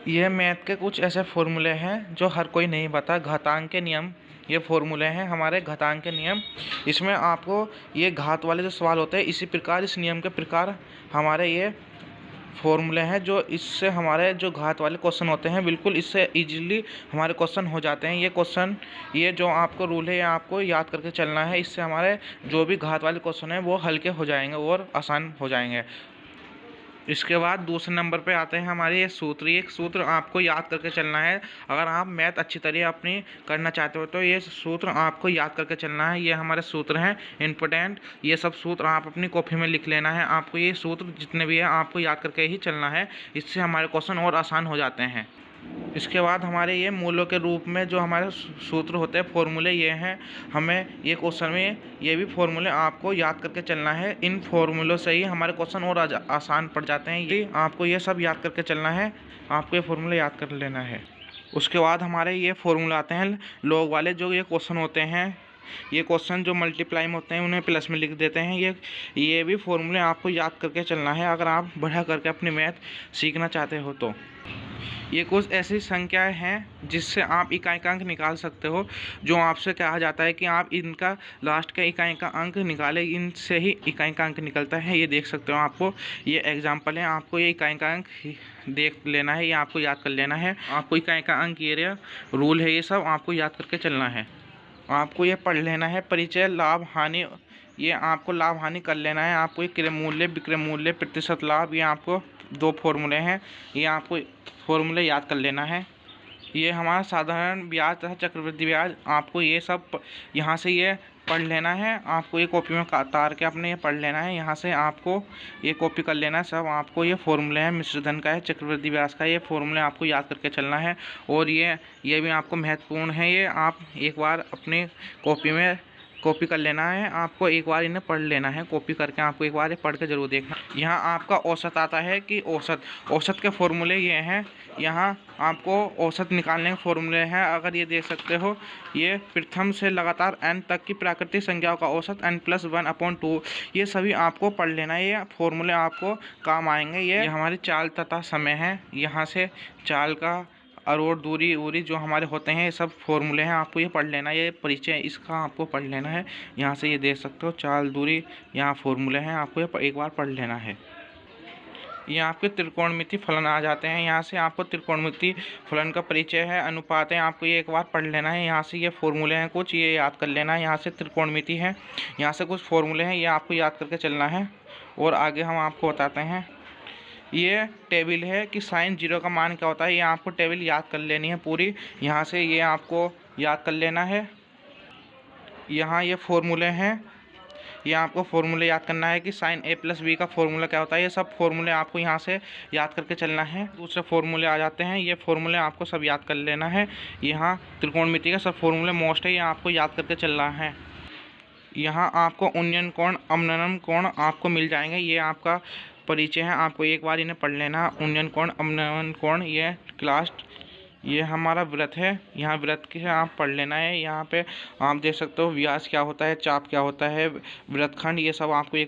ये मैथ के कुछ ऐसे फॉर्मूले हैं जो हर कोई नहीं पता। घातांक के नियम, ये फॉर्मूले हैं हमारे घातांक के नियम। इसमें आपको ये घात वाले जो सवाल होते हैं, इसी प्रकार इस नियम के प्रकार हमारे ये फॉर्मूले हैं, जो इससे हमारे जो घात वाले क्वेश्चन होते हैं बिल्कुल इससे इजीली हमारे क्वेश्चन हो जाते हैं। ये क्वेश्चन, ये जो आपको रूल है, ये आपको याद करके चलना है। इससे हमारे जो भी घात वाले क्वेश्चन हैं वो हल्के हो जाएंगे और आसान हो जाएंगे। इसके बाद दूसरे नंबर पे आते हैं हमारे ये सूत्र। ये सूत्र आपको याद करके चलना है। अगर आप मैथ अच्छी तरह अपनी करना चाहते हो तो ये सूत्र आपको याद करके चलना है। ये हमारे सूत्र हैं इम्पोर्टेंट। ये सब सूत्र आप अपनी कॉपी में लिख लेना है। आपको ये सूत्र जितने भी हैं आपको याद करके ही चलना है। इससे हमारे क्वेश्चन और आसान हो जाते हैं। इसके बाद हमारे ये मूलों के रूप में जो हमारे सूत्र होते हैं, फॉर्मूले, ये हैं। हमें ये क्वेश्चन में ये भी फॉर्मूले आपको याद करके चलना है। इन फॉर्मूलों से ही हमारे क्वेश्चन और आसान पड़ जाते हैं। ये आपको ये सब याद करके चलना है। आपको ये फॉर्मूले याद कर लेना है। उसके बाद हमारे ये फॉर्मूले आते हैं लॉग वाले। जो ये क्वेश्चन होते हैं, ये क्वेश्चन जो मल्टीप्लाई में होते हैं उन्हें प्लस में लिख देते हैं। ये भी फॉर्मूले आपको याद करके चलना है अगर आप बढ़ा करके अपनी मैथ सीखना चाहते हो तो। ये कुछ ऐसी संख्याएं हैं जिससे आप इकाई का अंक निकाल सकते हो। जो आपसे कहा जाता है कि आप इनका लास्ट का इकाई का अंक निकालें, इनसे ही इकाई का अंक निकलता है। ये देख सकते हो, आपको ये एग्जाम्पल है। आपको ये इकाई का अंक देख लेना है, ये आपको याद कर लेना है। आपको इकाई का अंक, ये रूल है, ये सब आपको याद करके चलना है। आपको ये पढ़ लेना है। परिचय, लाभ, हानि, ये आपको लाभ हानि कर लेना है। आपको ये क्रय मूल्य, विक्रय मूल्य, प्रतिशत लाभ, ये आपको दो फॉर्मूले हैं, ये आपको फॉर्मूले याद कर लेना है। ये हमारा साधारण ब्याज तथा चक्रवृद्धि ब्याज, आपको ये सब यहाँ से ये पढ़ लेना है। आपको ये कॉपी में उतार के अपने ये पढ़ लेना है। यहाँ से आपको ये कॉपी कर लेना है सब। आपको ये फॉर्मूले हैं, मिश्र धन का है, चक्रवृद्धि ब्याज का, ये फॉर्मूले आपको याद करके चलना है। और ये भी आपको महत्वपूर्ण है। ये आप एक बार अपनी कॉपी में कॉपी कर लेना है। आपको एक बार इन्हें पढ़ लेना है। कॉपी करके आपको एक बार ये पढ़ के जरूर देखना। यहाँ आपका औसत आता है कि औसत के फॉर्मूले ये हैं। यहाँ आपको औसत निकालने के फॉर्मूले हैं। अगर ये देख सकते हो, ये प्रथम से लगातार n तक की प्राकृतिक संख्याओं का औसत n+1/2, ये सभी आपको पढ़ लेना है। ये फॉर्मूले आपको काम आएंगे। ये हमारी चाल तथा समय है। यहाँ से चाल का अरोड़, दूरी वूरी जो हमारे होते हैं, ये सब फॉर्मूले हैं। आपको ये पढ़ लेना है। ये परिचय इसका आपको पढ़ लेना है। यहाँ से ये देख सकते हो, चाल, दूरी, यहाँ फॉर्मूले हैं। आपको ये एक बार पढ़ लेना है। ये आपके त्रिकोणमिति फलन आ जाते हैं। यहाँ से आपको त्रिकोणमिति फलन का परिचय है, अनुपात है, आपको ये एक बार पढ़ लेना है। यहाँ से ये फॉर्मूले हैं कुछ, ये याद कर लेना है। यहाँ से त्रिकोणमिति है, यहाँ से कुछ फॉर्मूले हैं, ये आपको याद करके चलना है। और आगे हम आपको बताते हैं। ये टेबल है कि साइन 0 का मान क्या होता है, ये आपको टेबल याद कर लेनी है पूरी। यहाँ से ये आपको याद कर लेना है। यहाँ ये फॉर्मूले हैं, ये आपको फॉर्मूले याद करना है कि साइन a+b का फॉर्मूला क्या होता है। ये सब फॉर्मूले आपको यहाँ से याद करके चलना है। दूसरे फॉर्मूले आ जाते हैं, ये फॉर्मूले आपको सब याद कर लेना है। यहाँ त्रिकोणमिति का सब फॉर्मूले मोस्ट है, ये आपको याद करके चलना है। यहाँ आपको उन्नयन कोण, अवनमन कोण आपको मिल जाएंगे। ये आपका परिचय है, आपको एक बार इन्हें पढ़ लेना। उन्नयन कोण, अवनमन कोण, ये क्लास, ये हमारा व्रत है। यहाँ व्रत के आप पढ़ लेना है। यहाँ पे आप देख सकते हो व्यास क्या होता है, चाप क्या होता है, व्रतखंड, ये सब आपको एक